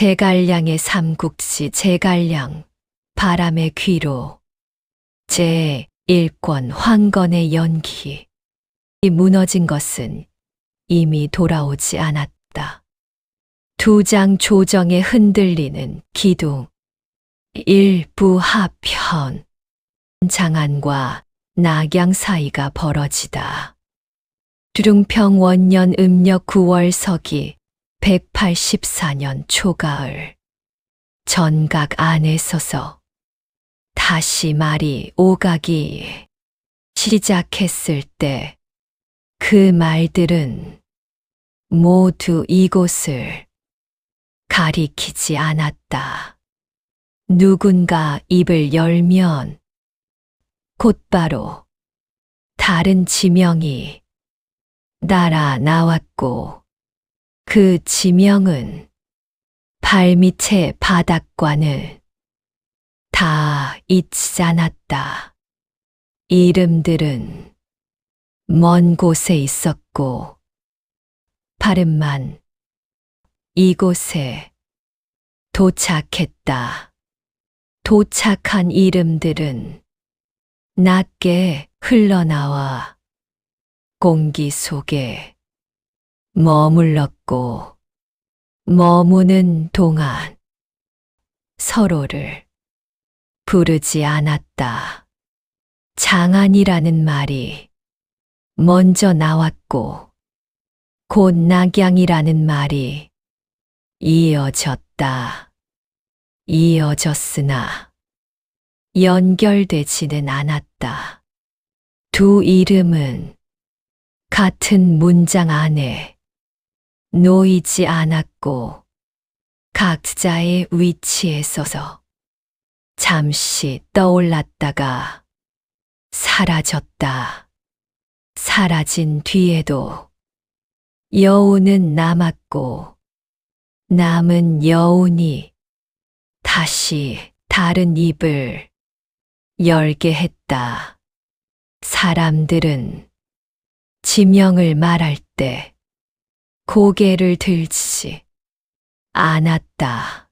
제갈량의 삼국지 제갈량 바람의 귀로 제1권 황건의 연기. 이 무너진 것은 이미 돌아오지 않았다. 두 장 조정에 흔들리는 기둥. 일부하편. 장안과 낙양 사이가 벌어지다. 두릉평 원년 음력 9월 서기 184년 초가을. 전각 안에 서서 다시 말이 오가기 시작했을 때 그 말들은 모두 이곳을 가리키지 않았다. 누군가 입을 열면 곧바로 다른 지명이 날아 나왔고 그 지명은 발밑의 바닥과는 다 잊지 않았다. 이름들은 먼 곳에 있었고 발음만 이곳에 도착했다. 도착한 이름들은 낮게 흘러나와 공기 속에 머물렀고 머무는 동안 서로를 부르지 않았다. 장안이라는 말이 먼저 나왔고 곧 낙양이라는 말이 이어졌다. 이어졌으나 연결되지는 않았다. 두 이름은 같은 문장 안에 놓이지 않았고 각자의 위치에 서서 잠시 떠올랐다가 사라졌다. 사라진 뒤에도 여운은 남았고 남은 여운이 다시 다른 입을 열게 했다. 사람들은 지명을 말할 때 고개를 들지 않았다.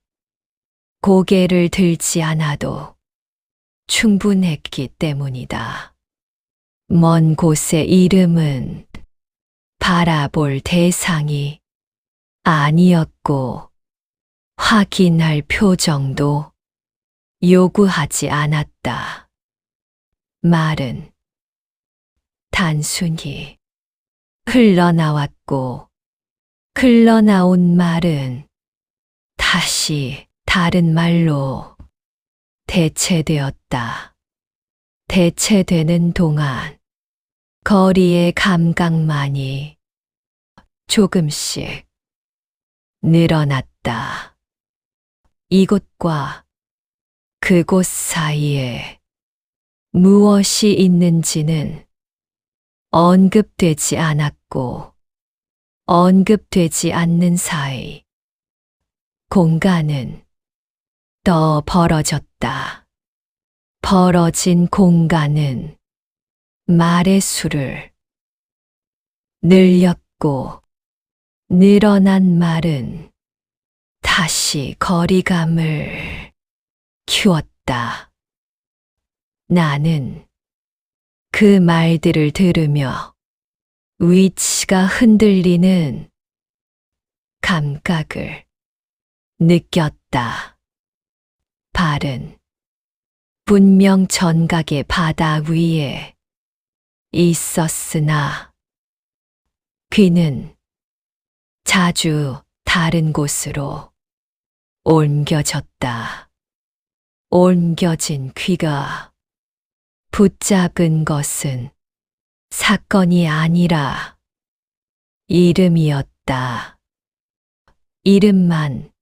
고개를 들지 않아도 충분했기 때문이다. 먼 곳의 이름은 바라볼 대상이 아니었고 확인할 표정도 요구하지 않았다. 말은 단순히 흘러나왔고 흘러나온 말은 다시 다른 말로 대체되었다. 대체되는 동안 거리의 감각만이 조금씩 늘어났다. 이곳과 그곳 사이에 무엇이 있는지는 언급되지 않았고 언급되지 않는 사이 공간은 더 벌어졌다. 벌어진 공간은 말의 수를 늘렸고 늘어난 말은 다시 거리감을 키웠다. 나는 그 말들을 들으며 위치가 흔들리는 감각을 느꼈다. 발은 분명 전각의 바다 위에 있었으나 귀는 자주 다른 곳으로 옮겨졌다. 옮겨진 귀가 붙잡은 것은 사건이 아니라 이름이었다. 이름만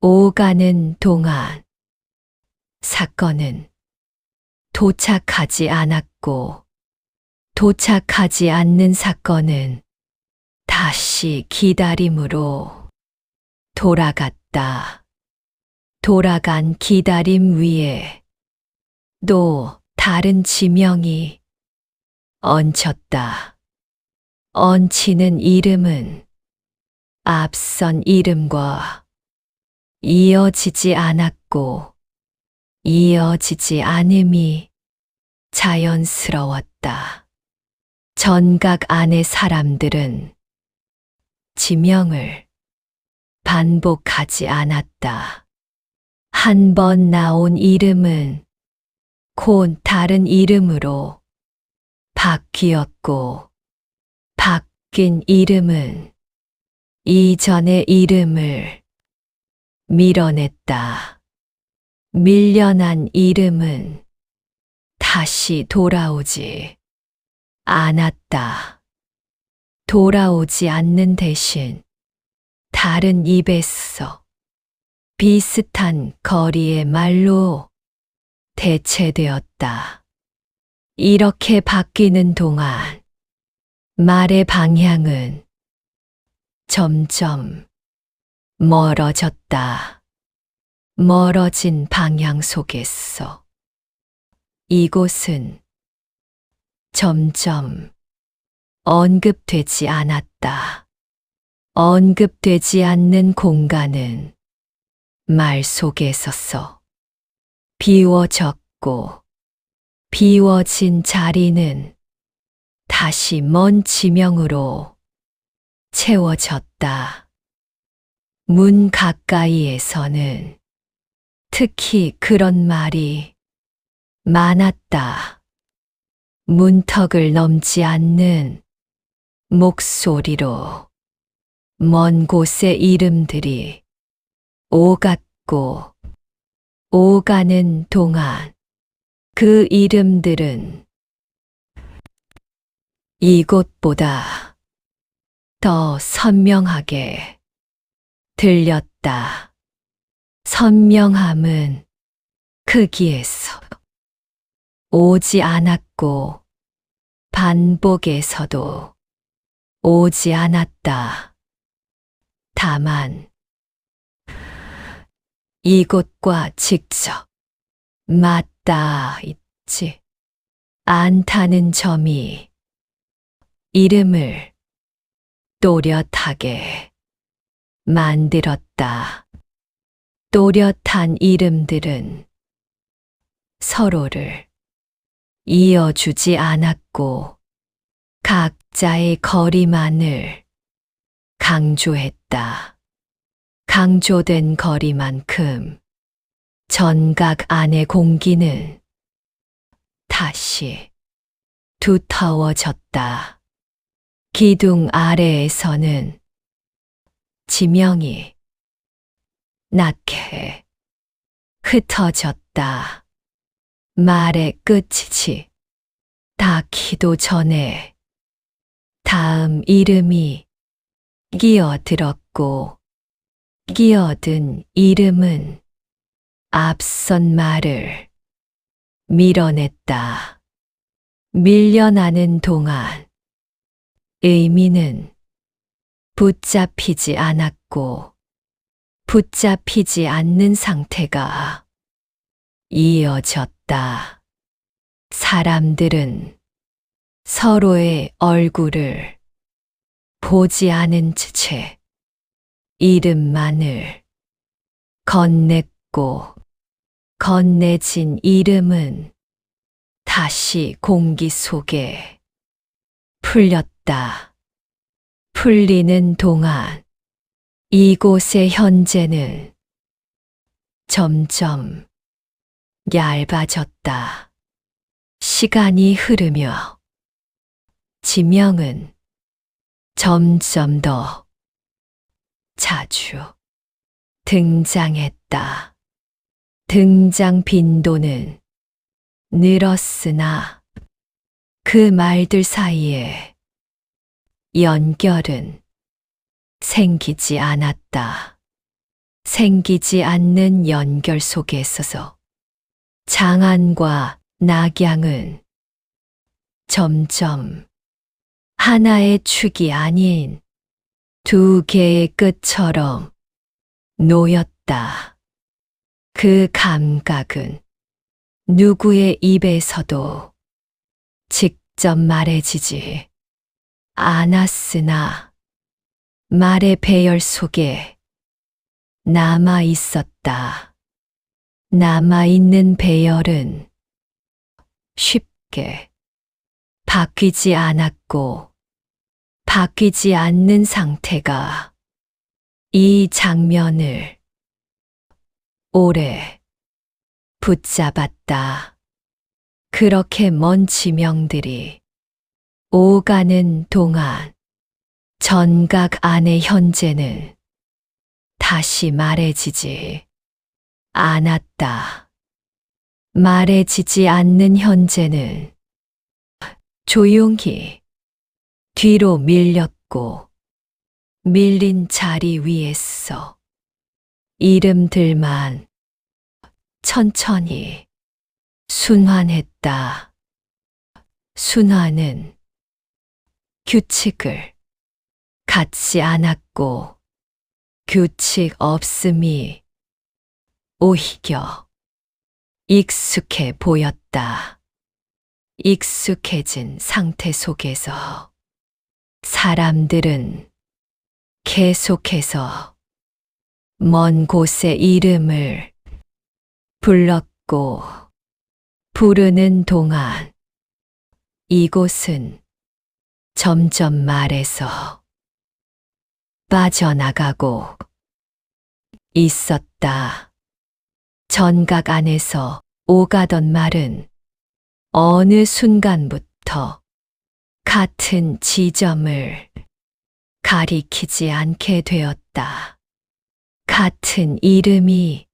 오가는 동안 사건은 도착하지 않았고 도착하지 않는 사건은 다시 기다림으로 돌아갔다. 돌아간 기다림 위에 또 다른 지명이 얹혔다. 얹히는 이름은 앞선 이름과 이어지지 않았고 이어지지 않음이 자연스러웠다. 전각 안의 사람들은 지명을 반복하지 않았다. 한 번 나온 이름은 곧 다른 이름으로 바뀌었고 바뀐 이름은 이전의 이름을 밀어냈다. 밀려난 이름은 다시 돌아오지 않았다. 돌아오지 않는 대신 다른 입에서 비슷한 거리의 말로 대체되었다. 이렇게 바뀌는 동안 말의 방향은 점점 멀어졌다. 멀어진 방향 속에서 이곳은 점점 언급되지 않았다. 언급되지 않는 공간은 말 속에 서서 비워졌고 비워진 자리는 다시 먼 지명으로 채워졌다. 문 가까이에서는 특히 그런 말이 많았다. 문턱을 넘지 않는 목소리로 먼 곳의 이름들이 오갔고 오가는 동안 그 이름들은 이곳보다 더 선명하게 들렸다. 선명함은 크기에서 오지 않았고 반복에서도 오지 않았다. 다만 이곳과 직접 맞닿아 있지 않다는 점이 이름을 또렷하게 만들었다. 또렷한 이름들은 서로를 이어주지 않았고 각자의 거리만을 강조했다. 강조된 거리만큼 전각 안의 공기는 다시 두터워졌다. 기둥 아래에서는 지명이 낮게 흩어졌다. 말의 끝이 닿기도 전에 다음 이름이 끼어들었고 끼어든 이름은 앞선 말을 밀어냈다. 밀려나는 동안 의미는 붙잡히지 않았고 붙잡히지 않는 상태가 이어졌다. 사람들은 서로의 얼굴을 보지 않은 채 이름만을 건넸고 건네진 이름은 다시 공기 속에 풀렸다. 풀리는 동안 이곳의 현재는 점점 얇아졌다. 시간이 흐르며 지명은 점점 더 자주 등장했다. 등장 빈도는 늘었으나 그 말들 사이에 연결은 생기지 않았다. 생기지 않는 연결 속에 있어서 장안과 낙양은 점점 하나의 축이 아닌 두 개의 끝처럼 놓였다. 그 감각은 누구의 입에서도 직접 말해지지 않았으나 말의 배열 속에 남아 있었다. 남아 있는 배열은 쉽게 바뀌지 않았고, 바뀌지 않는 상태가 이 장면을 오래 붙잡았다. 그렇게 먼 지명들이 오가는 동안 전각 안의 현재는 다시 말해지지 않았다. 말해지지 않는 현재는 조용히 뒤로 밀렸고, 밀린 자리 위에서 이름들만 천천히 순환했다. 순환은 규칙을 갖지 않았고, 규칙 없음이 오히려 익숙해 보였다. 익숙해진 상태 속에서 사람들은 계속해서 먼 곳의 이름을 불렀고, 부르는 동안 이곳은 점점 말에서 빠져나가고 있었다. 전각 안에서 오가던 말은 어느 순간부터 같은 지점을 가리키지 않게 되었다. 같은 이름이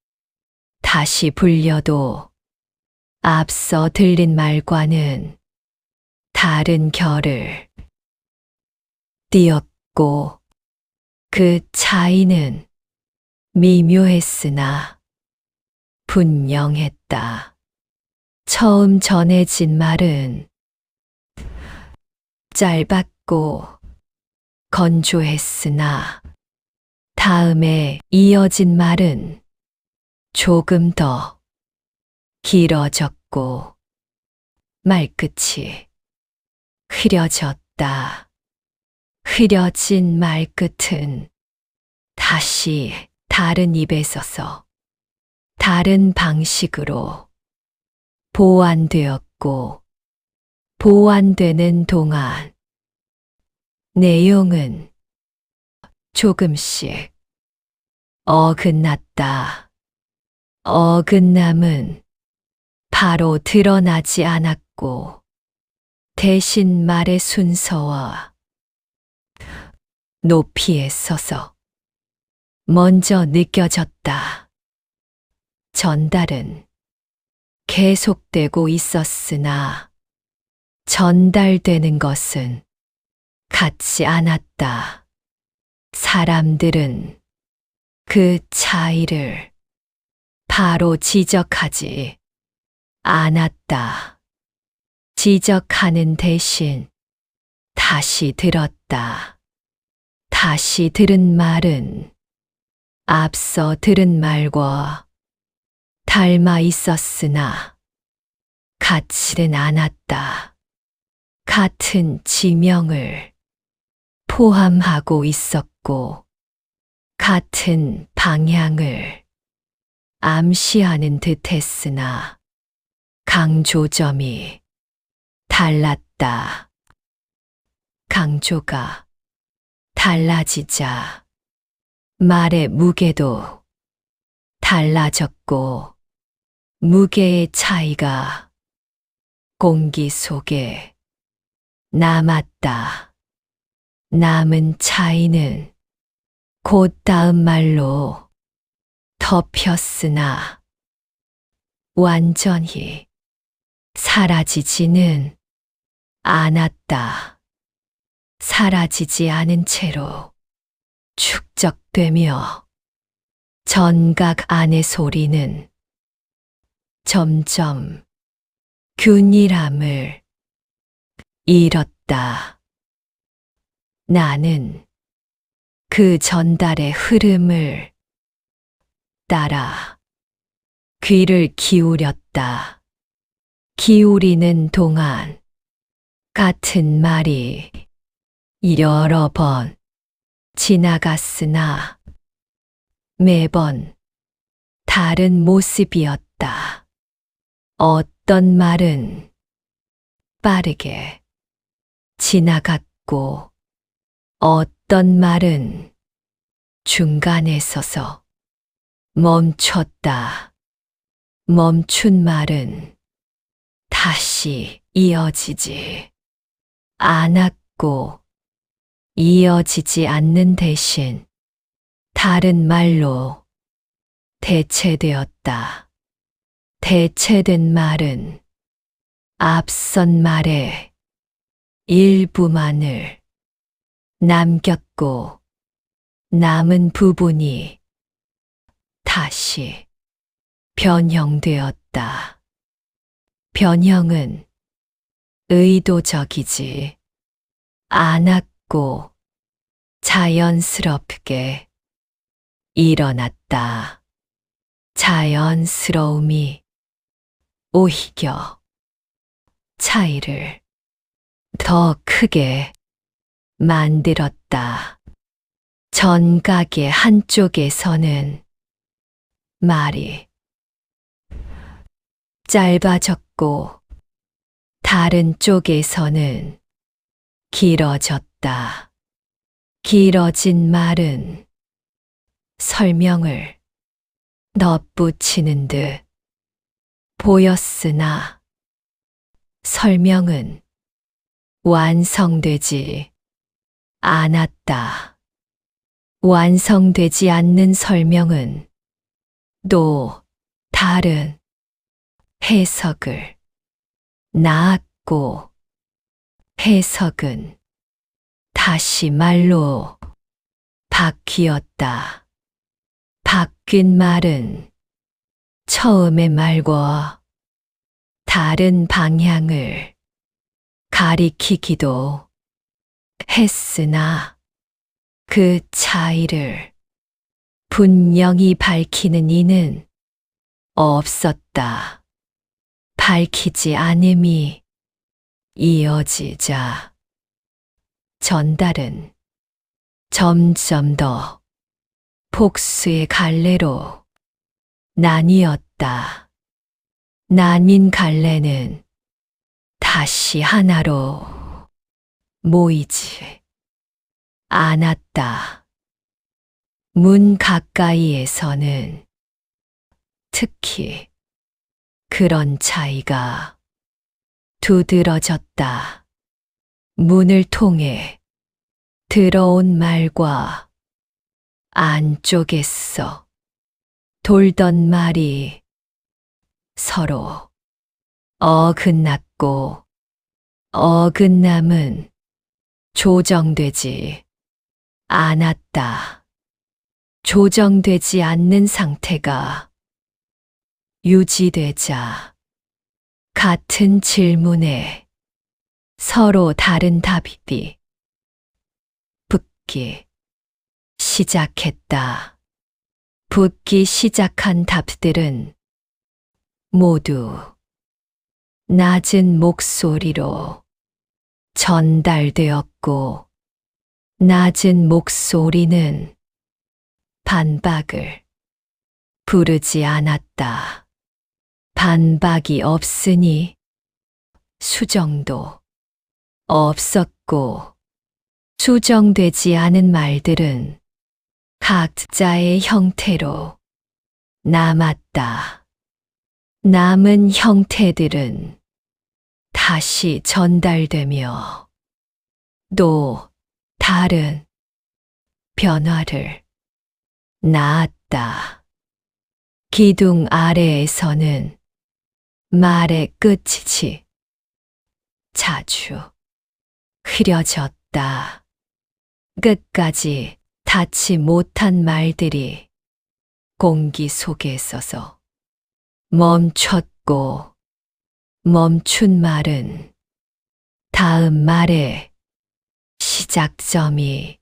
다시 불려도 앞서 들린 말과는 다른 결을 띄었고, 그 차이는 미묘했으나 분명했다. 처음 전해진 말은 짧았고 건조했으나, 다음에 이어진 말은 조금 더 길어졌고 말끝이 흐려졌다. 흐려진 말끝은 다시 다른 입에 서서 다른 방식으로 보완되었고, 보완되는 동안 내용은 조금씩 어긋났다. 어긋남은 바로 드러나지 않았고, 대신 말의 순서와 높이에 서서 먼저 느껴졌다. 전달은 계속되고 있었으나 전달되는 것은 같지 않았다. 사람들은 그 차이를 바로 지적하지 않았다. 지적하는 대신 다시 들었다. 다시 들은 말은 앞서 들은 말과 닮아 있었으나 같지는 않았다. 같은 지명을 포함하고 있었고, 같은 방향을 암시하는 듯 했으나 강조점이 달랐다. 강조가 달라지자 말의 무게도 달라졌고, 무게의 차이가 공기 속에 남았다. 남은 차이는 곧 다음 말로 덮였으나 완전히 사라지지는 않았다. 사라지지 않은 채로 축적되며 전각 안의 소리는 점점 균일함을 잃었다. 나는 그 전달의 흐름을 따라 귀를 기울였다. 기울이는 동안 같은 말이 여러 번 지나갔으나 매번 다른 모습이었다. 어떤 말은 빠르게 지나갔고, 어떤 말은 중간에 서서 멈췄다. 멈춘 말은 다시 이어지지 않았고, 이어지지 않는 대신 다른 말로 대체되었다. 대체된 말은 앞선 말의 일부만을 남겼고, 남은 부분이 다시 변형되었다. 변형은 의도적이지 않았고 자연스럽게 일어났다. 자연스러움이 오히려 차이를 더 크게 만들었다. 전각의 한쪽에서는 말이 짧아졌고, 다른 쪽에서는 길어졌다. 길어진 말은 설명을 덧붙이는 듯 보였으나, 설명은 완성되지 않았다. 완성되지 않는 설명은 또 다른 해석을 낳았고, 해석은 다시 말로 바뀌었다. 바뀐 말은 처음의 말과 다른 방향을 가리키기도 했으나, 그 차이를 분명히 밝히는 이는 없었다. 밝히지 않음이 이어지자 전달은 점점 더 복수의 갈래로 나뉘었다. 나뉜 갈래는 다시 하나로 모이지 않았다. 문 가까이에서는 특히 그런 차이가 두드러졌다. 문을 통해 들어온 말과 안쪽에서 돌던 말이 서로 어긋났고, 어긋남은 조정되지 않았다. 조정되지 않는 상태가 유지되자 같은 질문에 서로 다른 답이 붙기 시작했다. 붙기 시작한 답들은 모두 낮은 목소리로 전달되었고, 낮은 목소리는 반박을 부르지 않았다. 반박이 없으니 수정도 없었고, 수정되지 않은 말들은 각자의 형태로 남았다. 남은 형태들은 다시 전달되며 또 다른 변화를 낳았다. 기둥 아래에서는 말의 끝이 자주 흐려졌다. 끝까지 닿지 못한 말들이 공기 속에 있어서 멈췄고, 멈춘 말은 다음 말의 시작점이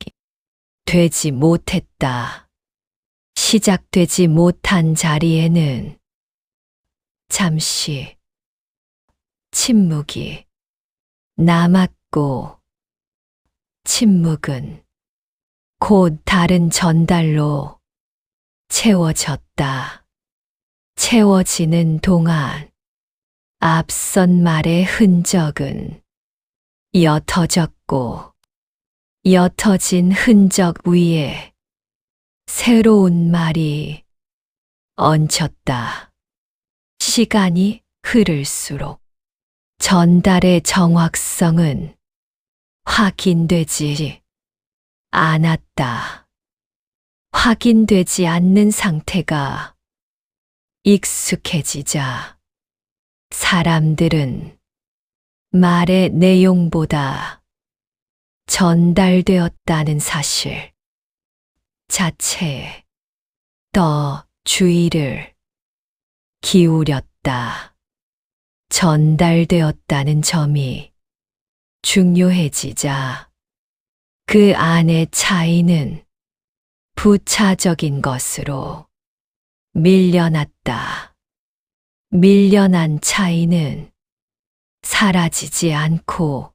되지 못했다. 시작되지 못한 자리에는 잠시 침묵이 남았고, 침묵은 곧 다른 전달로 채워졌다. 채워지는 동안 앞선 말의 흔적은 옅어졌고 옅어진 흔적 위에 새로운 말이 얹혔다. 시간이 흐를수록 전달의 정확성은 확인되지 않았다. 확인되지 않는 상태가 익숙해지자 사람들은 말의 내용보다 전달되었다는 사실 자체에 더 주의를 기울였다. 전달되었다는 점이 중요해지자 그 안의 차이는 부차적인 것으로 밀려났다. 밀려난 차이는 사라지지 않고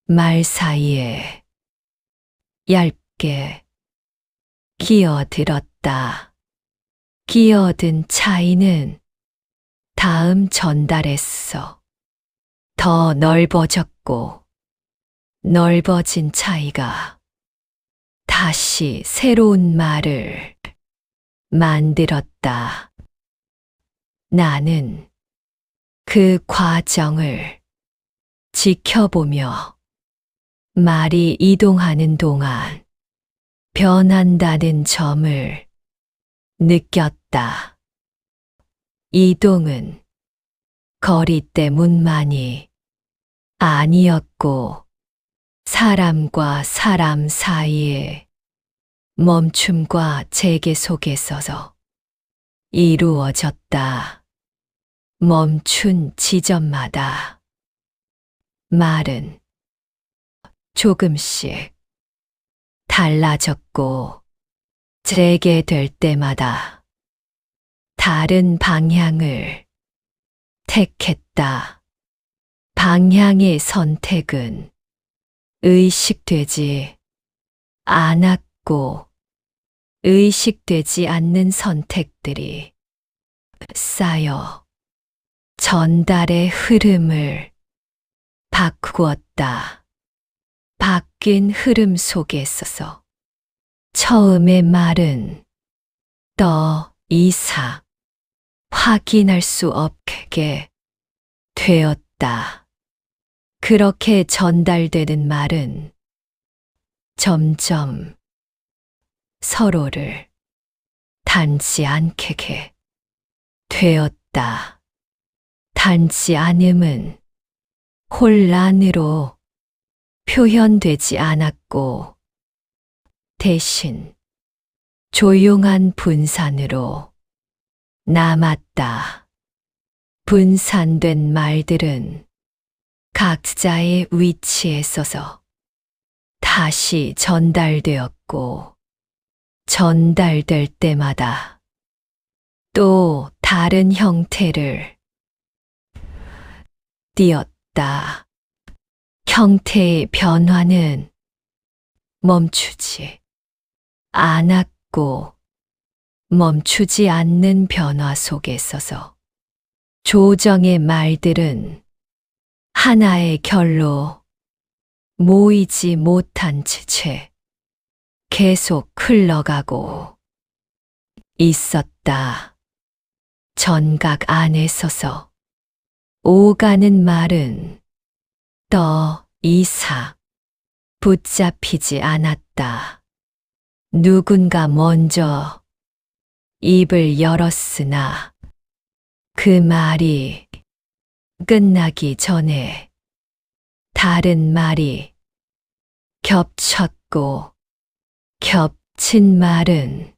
말 사이에 얇게 끼어들었다. 끼어든 차이는 다음 전달에서 더 넓어졌고 넓어진 차이가 다시 새로운 말을 만들었다. 나는 그 과정을 지켜보며 말이 이동하는 동안 변한다는 점을 느꼈다. 이동은 거리 때문만이 아니었고 사람과 사람 사이에 멈춤과 재개 속에서 이루어졌다. 멈춘 지점마다 말은 조금씩 달라졌고 재개될 때마다 다른 방향을 택했다. 방향의 선택은 의식되지 않았고 의식되지 않는 선택들이 쌓여 전달의 흐름을 바꾸었다. 바뀐 흐름 속에서 처음의 말은 더 이상 확인할 수 없게 되었다. 그렇게 전달되는 말은 점점 서로를 닿지 않게 되었다. 닿지 않음은 혼란으로 표현되지 않았고 대신 조용한 분산으로 남았다. 분산된 말들은 각자의 위치에 서서 다시 전달되었고 전달될 때마다 또 다른 형태를 띄었다. 형태의 변화는 멈추지 않았고 멈추지 않는 변화 속에서 조정의 말들은 하나의 결로 모이지 못한 채 계속 흘러가고 있었다. 전각 안에 서서 오가는 말은 더 이상 붙잡히지 않았다. 누군가 먼저 입을 열었으나 그 말이 끝나기 전에 다른 말이 겹쳤고 겹친 말은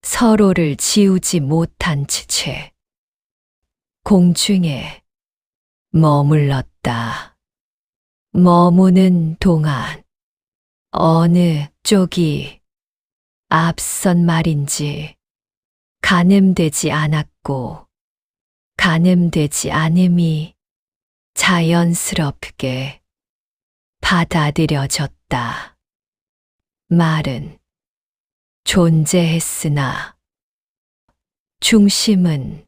서로를 지우지 못한 채 공중에 머물렀다. 머무는 동안 어느 쪽이 앞선 말인지 가늠되지 않았고 가늠되지 않음이 자연스럽게 받아들여졌다. 말은 존재했으나 중심은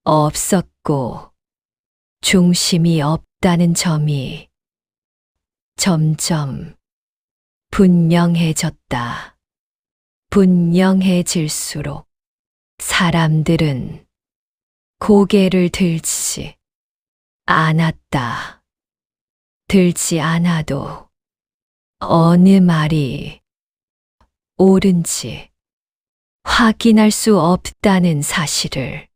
없었고 중심이 없다는 점이 점점 분명해졌다. 분명해질수록 사람들은 고개를 들지 않았다. 들지 않아도 어느 말이 옳은지 확인할 수 없다는 사실을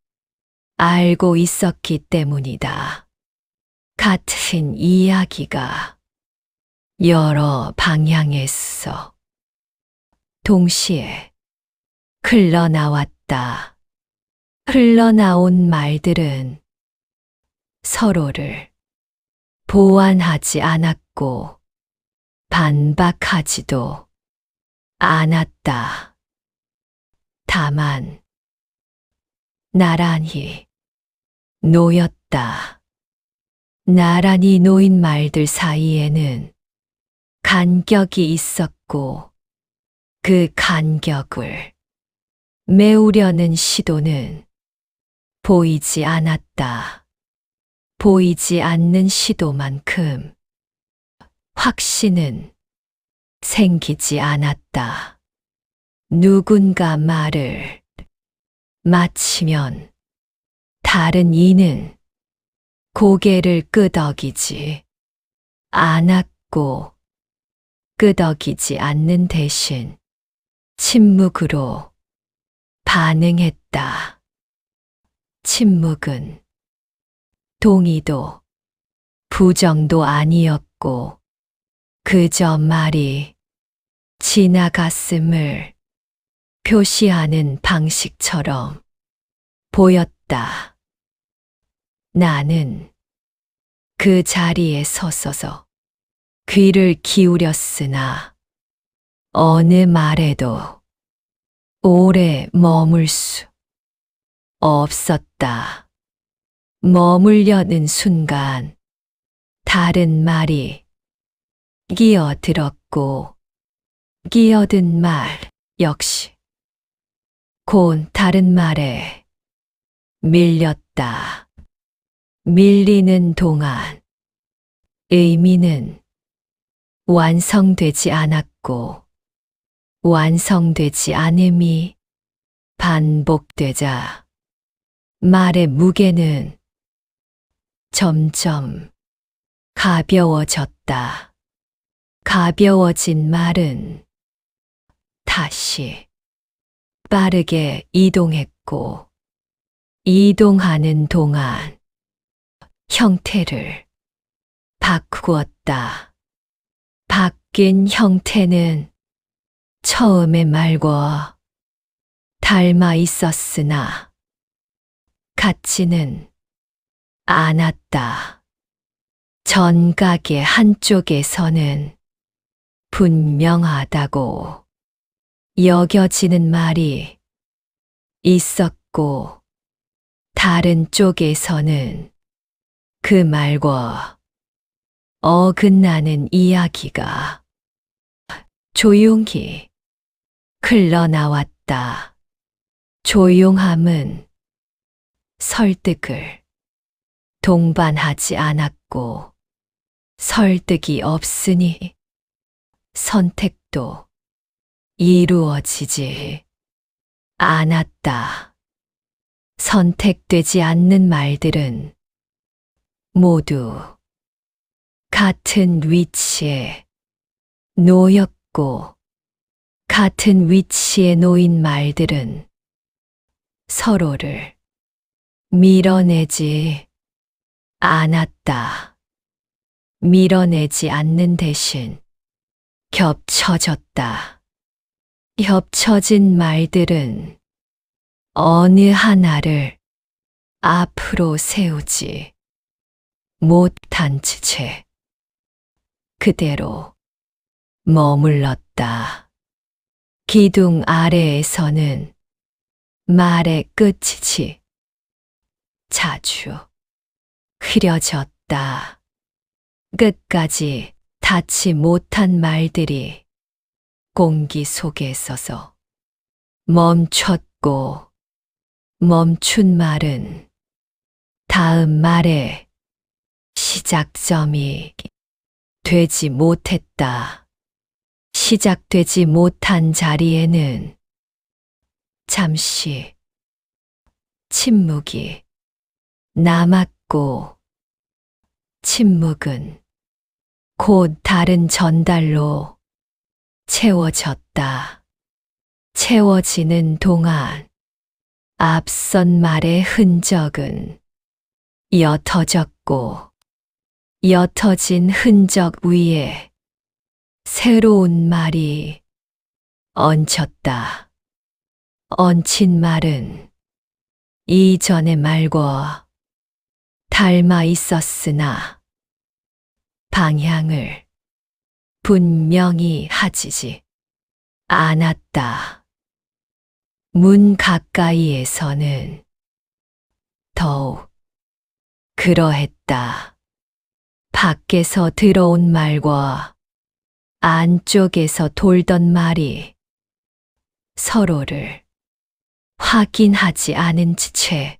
알고 있었기 때문이다. 같은 이야기가 여러 방향에서 동시에 흘러나왔다. 흘러나온 말들은 서로를 보완하지 않았고 반박하지도 않았다. 다만 나란히 놓였다. 나란히 놓인 말들 사이에는 간격이 있었고 그 간격을 메우려는 시도는 보이지 않았다. 보이지 않는 시도만큼 확신은 생기지 않았다. 누군가 말을 마치면 다른 이는 고개를 끄덕이지 않았고 끄덕이지 않는 대신 침묵으로 반응했다. 침묵은 동의도 부정도 아니었고 그저 말이 지나갔음을 표시하는 방식처럼 보였다. 나는 그 자리에 서서서 귀를 기울였으나 어느 말에도 오래 머물 수 없었다. 머물려는 순간 다른 말이 끼어들었고 끼어든 말 역시 곧 다른 말에 밀렸다. 밀리는 동안 의미는 완성되지 않았고 완성되지 않음이 반복되자 말의 무게는 점점 가벼워졌다. 가벼워진 말은 다시 빠르게 이동했고 이동하는 동안 형태를 바꾸었다. 바뀐 형태는 처음의 말과 닮아 있었으나 같지는 않았다. 전각의 한쪽에서는 분명하다고 여겨지는 말이 있었고 다른 쪽에서는 그 말과 어긋나는 이야기가 조용히 흘러나왔다. 조용함은 설득을 동반하지 않았고 설득이 없으니 선택도 이루어지지 않았다. 선택되지 않는 말들은 모두 같은 위치에 놓였고 같은 위치에 놓인 말들은 서로를 밀어내지 않았다. 밀어내지 않는 대신 겹쳐졌다. 겹쳐진 말들은 어느 하나를 앞으로 세우지 못한 채 그대로 머물렀다. 기둥 아래에서는 말의 끝이 자주 흐려졌다. 끝까지 닿지 못한 말들이 공기 속에 서서 멈췄고 멈춘 말은 다음 말의 시작점이 되지 못했다. 시작되지 못한 자리에는 잠시 침묵이 남았고 침묵은 곧 다른 전달로 채워졌다. 채워지는 동안 앞선 말의 흔적은 옅어졌고 옅어진 흔적 위에 새로운 말이 얹혔다. 얹힌 말은 이전의 말과 닮아 있었으나 방향을 분명히 하지 않았다. 문 가까이에서는 더욱 그러했다. 밖에서 들어온 말과 안쪽에서 돌던 말이 서로를 확인하지 않은 채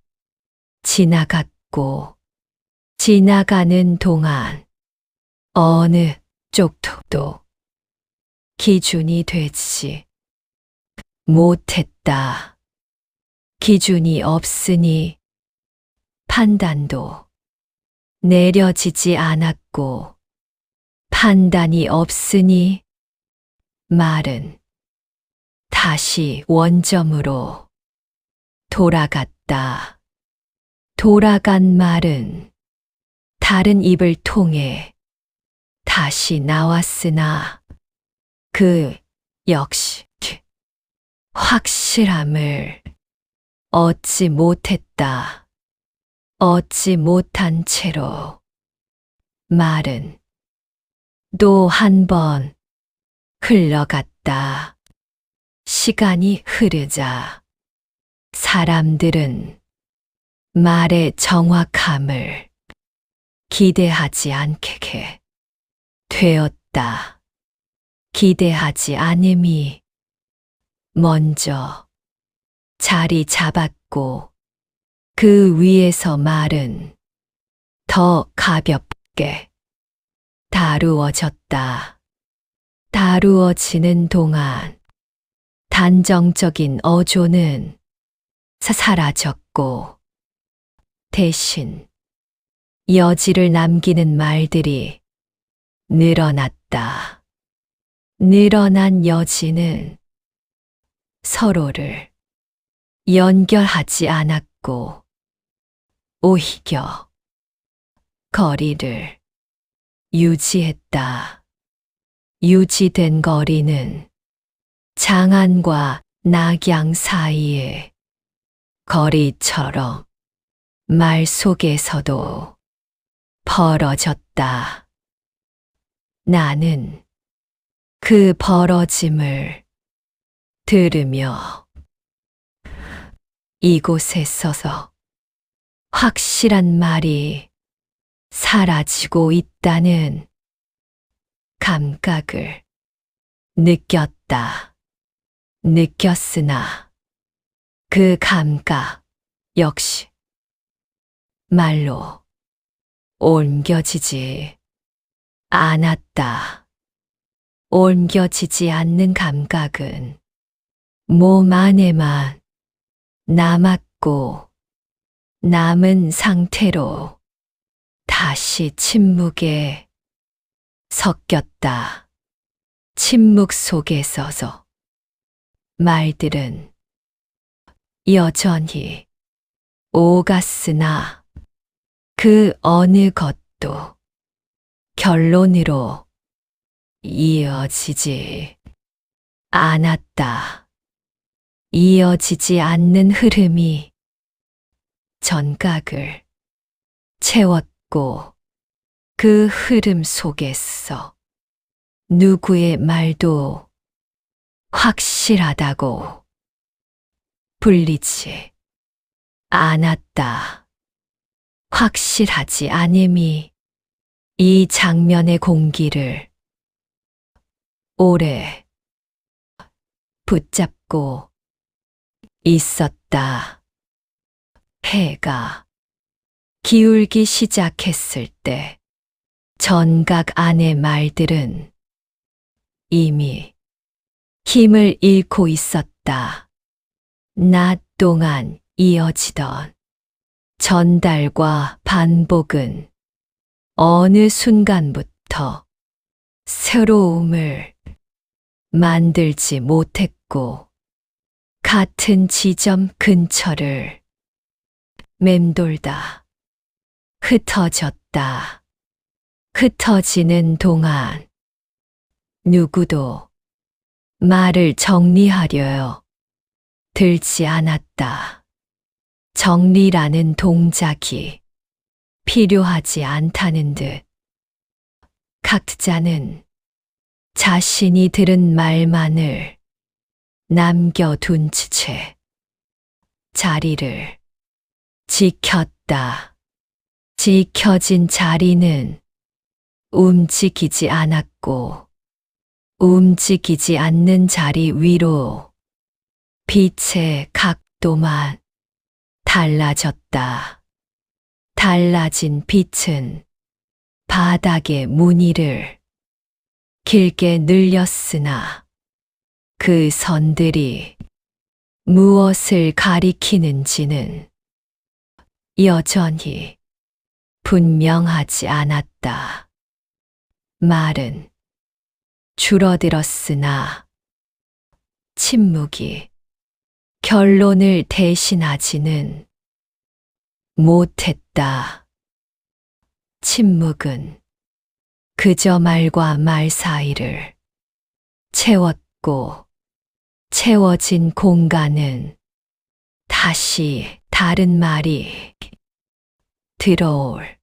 지나갔고 지나가는 동안 어느 쪽도 기준이 되지 못했다. 기준이 없으니 판단도 내려지지 않았고 판단이 없으니 말은 다시 원점으로 돌아갔다. 돌아간 말은 다른 입을 통해 다시 나왔으나 그 역시 확실함을 얻지 못했다. 얻지 못한 채로 말은 또 한 번 흘러갔다. 시간이 흐르자 사람들은 말의 정확함을 기대하지 않게 되었다. 기대하지 않음이 먼저 자리 잡았고 그 위에서 말은 더 가볍게 다루어졌다. 다루어지는 동안 단정적인 어조는 사라졌고 대신 여지를 남기는 말들이 늘어났다. 늘어난 여지는 서로를 연결하지 않았고 오히려 거리를 유지했다. 유지된 거리는 장안과 낙양 사이의 거리처럼 말 속에서도 벌어졌다. 나는 그 벌어짐을 들으며 이곳에 서서 확실한 말이 사라지고 있다는 감각을 느꼈다. 느꼈으나 그 감각 역시 말로 옮겨지지 않았다. 옮겨지지 않는 감각은 몸 안에만 남았고 남은 상태로 다시 침묵에 섞였다. 침묵 속에 서서 말들은 여전히 오갔으나 그 어느 것도 결론으로 이어지지 않았다. 이어지지 않는 흐름이 전각을 채웠고 그 흐름 속에서 누구의 말도 확실하다고 불리지 않았다. 확실하지 않음이 이 장면의 공기를 오래 붙잡고 있었다. 해가 기울기 시작했을 때 전각 안의 말들은 이미 힘을 잃고 있었다. 낮 동안 이어지던 전달과 반복은 어느 순간부터 새로움을 만들지 못했고 같은 지점 근처를 맴돌다 흩어졌다. 흩어지는 동안 누구도 말을 정리하려 들지 않았다. 정리라는 동작이 필요하지 않다는 듯 각자는 자신이 들은 말만을 남겨둔 채 자리를 지켰다. 지켜진 자리는 움직이지 않았고 움직이지 않는 자리 위로 빛의 각도만 달라졌다. 달라진 빛은 바닥의 무늬를 길게 늘렸으나 그 선들이 무엇을 가리키는지는 여전히 분명하지 않았다. 말은 줄어들었으나 침묵이 결론을 대신하지는 못했다. 침묵은 그저 말과 말 사이를 채웠고 채워진 공간은 다시 다른 말이 들어올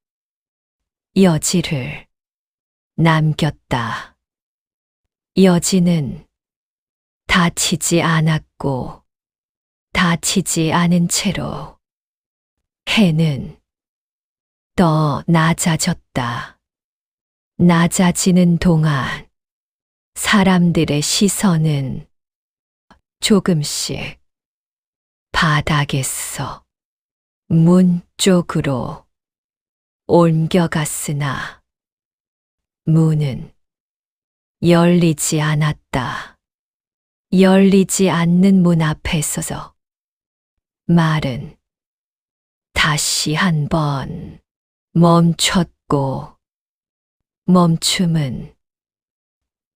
여지를 남겼다. 여지는 닫히지 않았고 닫히지 않은 채로 해는 더 낮아졌다. 낮아지는 동안 사람들의 시선은 조금씩 바닥에서 문 쪽으로 옮겨갔으나 문은 열리지 않았다. 열리지 않는 문 앞에 서서 말은 다시 한번 멈췄고 멈춤은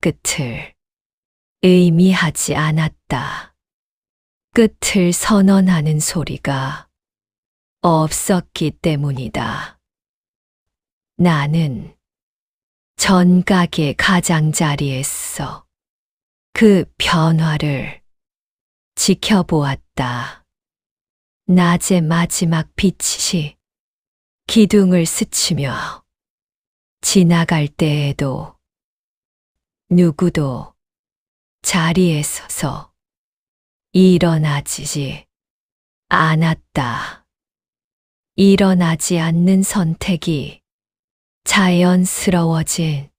끝을 의미하지 않았다. 끝을 선언하는 소리가 없었기 때문이다. 나는 전각의 가장자리에서 그 변화를 지켜보았다. 낮의 마지막 빛이 기둥을 스치며 지나갈 때에도 누구도 자리에 서서 일어나지 않았다. 일어나지 않는 선택이 자연스러워진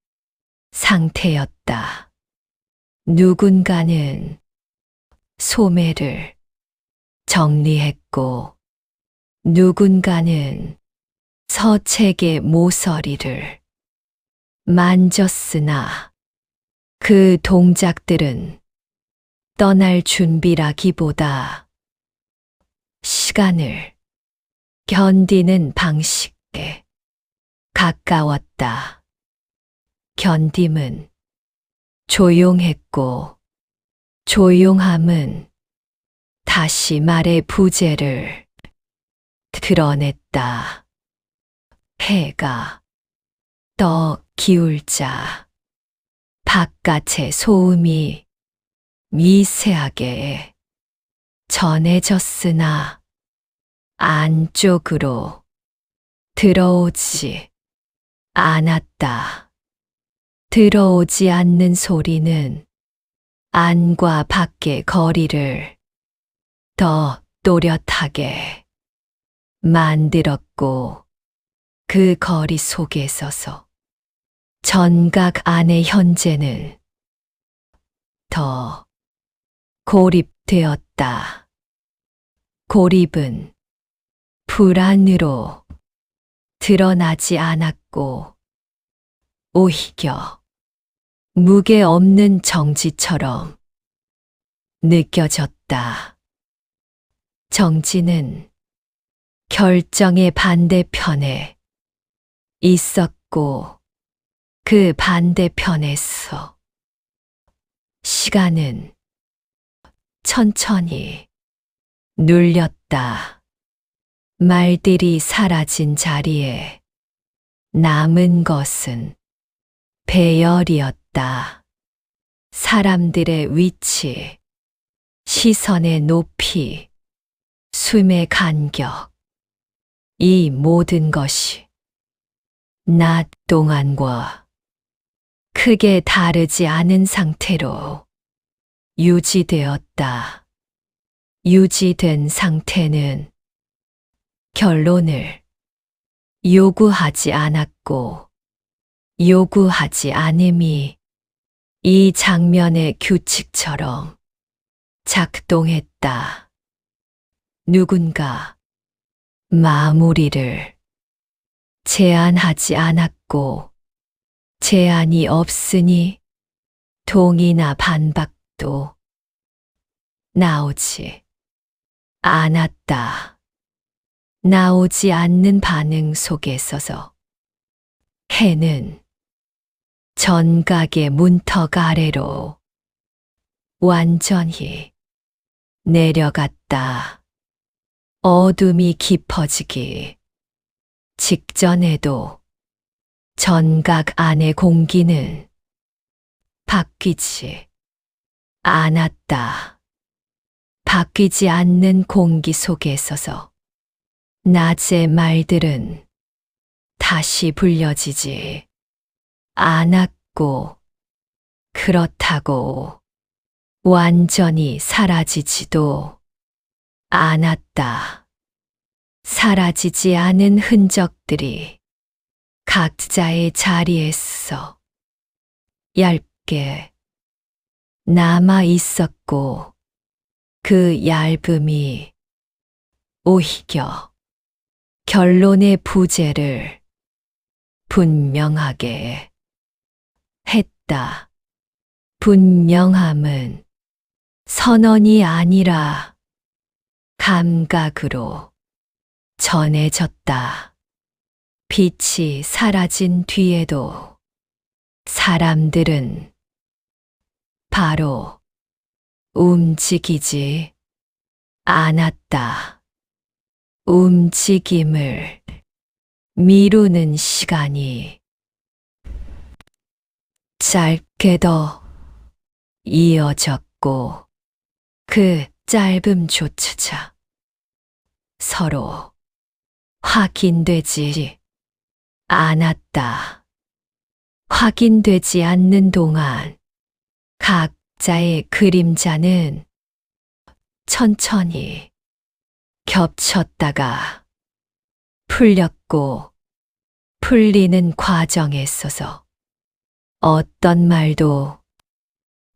상태였다. 누군가는 소매를 정리했고 누군가는 서책의 모서리를 만졌으나 그 동작들은 떠날 준비라기보다 시간을 견디는 방식에 가까웠다. 견딤은 조용했고 조용함은 다시 말의 부재를 드러냈다. 해가 더 기울자 바깥의 소음이 미세하게 전해졌으나 안쪽으로 들어오지 않았다. 들어오지 않는 소리는 안과 밖의 거리를 더 또렷하게 만들었고 그 거리 속에 서서 전각 안의 현재는 더 고립되었다. 고립은 불안으로 드러나지 않았고 오히려 무게 없는 정지처럼 느껴졌다. 정지는 결정의 반대편에 있었고 그 반대편에서 시간은 천천히 눌렸다. 말들이 사라진 자리에 남은 것은 배열이었다. 사람들의 위치, 시선의 높이, 숨의 간격, 이 모든 것이 낮 동안과 크게 다르지 않은 상태로 유지되었다. 유지된 상태는 결론을 요구하지 않았고 요구하지 않음이 이 장면의 규칙처럼 작동했다. 누군가 마무리를 제한하지 않았고 제한이 없으니 동의나 반박도 나오지 않았다. 나오지 않는 반응 속에 서서 해는 전각의 문턱 아래로 완전히 내려갔다. 어둠이 깊어지기 직전에도 전각 안의 공기는 바뀌지 않았다. 바뀌지 않는 공기 속에 서서 낮의 말들은 다시 불려지지 않았고 그렇다고 완전히 사라지지도 않았다. 사라지지 않은 흔적들이 각자의 자리에서 얇게 남아 있었고 그 얇음이 오히려 결론의 부재를 분명하게 했다. 분명함은 선언이 아니라 감각으로 전해졌다. 빛이 사라진 뒤에도 사람들은 바로 움직이지 않았다. 움직임을 미루는 시간이 짧게 더 이어졌고 그 짧음조차 서로 확인되지 않았다. 확인되지 않는 동안 각자의 그림자는 천천히 겹쳤다가 풀렸고 풀리는 과정에 있어서 어떤 말도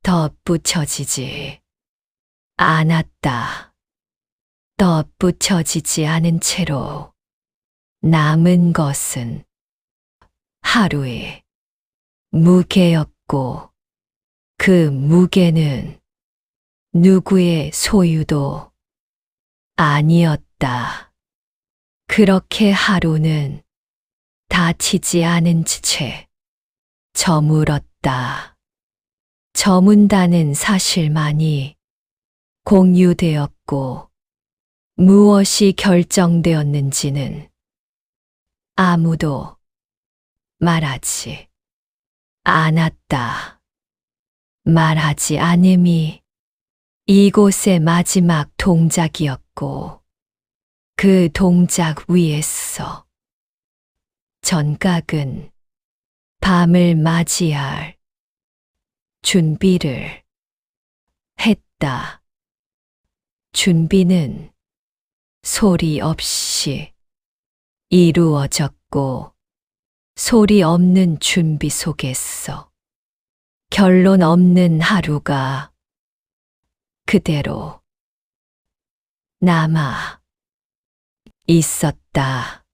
덧붙여지지 않았다. 덧붙여지지 않은 채로 남은 것은 하루의 무게였고 그 무게는 누구의 소유도 아니었다. 그렇게 하루는 다치지 않은 채 저물었다. 저문다는 사실만이 공유되었고 무엇이 결정되었는지는 아무도 말하지 않았다. 말하지 않음이 이곳의 마지막 동작이었고 그 동작 위에서 전각은 밤을 맞이할 준비를 했다. 준비는 소리 없이 이루어졌고 소리 없는 준비 속에서 결론 없는 하루가 그대로 남아 있었다.